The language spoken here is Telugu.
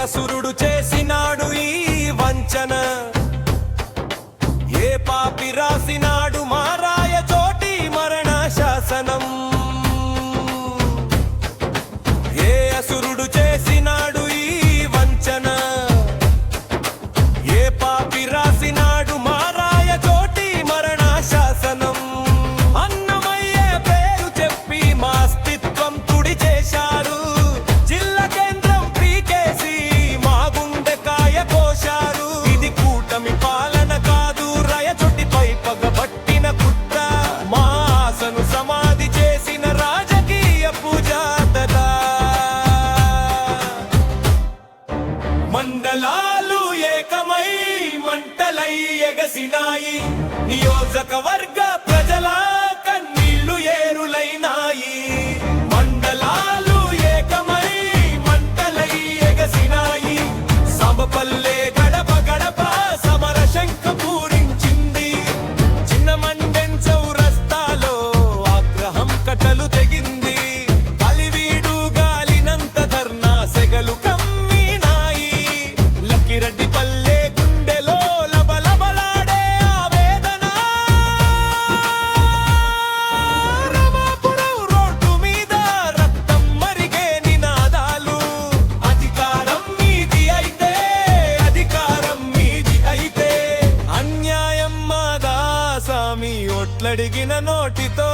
అసురుడు చేసినాడు ఈ వంచన, ఏ పాపి రాసినాడు మారాయ చోటి మరణ శాసనం. ఏ అసురుడు చేసినాడు ఈ వంచన, ఏ పాపి రాసినాడు మారాయ చోటి మరణ శాసనం. అన్నమయ్యే పేరు చెప్పి మా అస్తిత్వం తుడి చేశారు, జిల్లా కేంద్రం పీకేసి మా గుండెకాయ కోశారు. ఇది కూటమి పాలన కాదు, రయచొటిపై పగబట్టిన కుట్ర, మా ఆశను సమాధి చేసిన రాజకీయ పూజాతల. మండలాలు ఏకమై మంటలై ఎగసినాయి, నియోజకవర్గ ప్రజల కన్నీళ్లు ఏరులైనాయి. మండలాలు ఏకమై మంటలై ఎగసినాయి, సమపల్లె గడప గడప సమర శంఖ పూరించింది. చిన్న మండెన్ చౌరస్తాలో ఆగ్రహం కట్టలు తెగింది, కలివీడు గాలినంత ధర్నా సెగలు కమ్మినాయి. లక్కిరెడ్డి పల్లె గుండెలో లబలబలాడే ఆవేదన, రమాపురం రోడ్డు మీద రక్తం మరిగే నినాదాలు. అధికారం మీది అయితే, అధికారం మీది అయితే, అన్యాయం మాదా సామి ఒట్లడిగిన నోటితో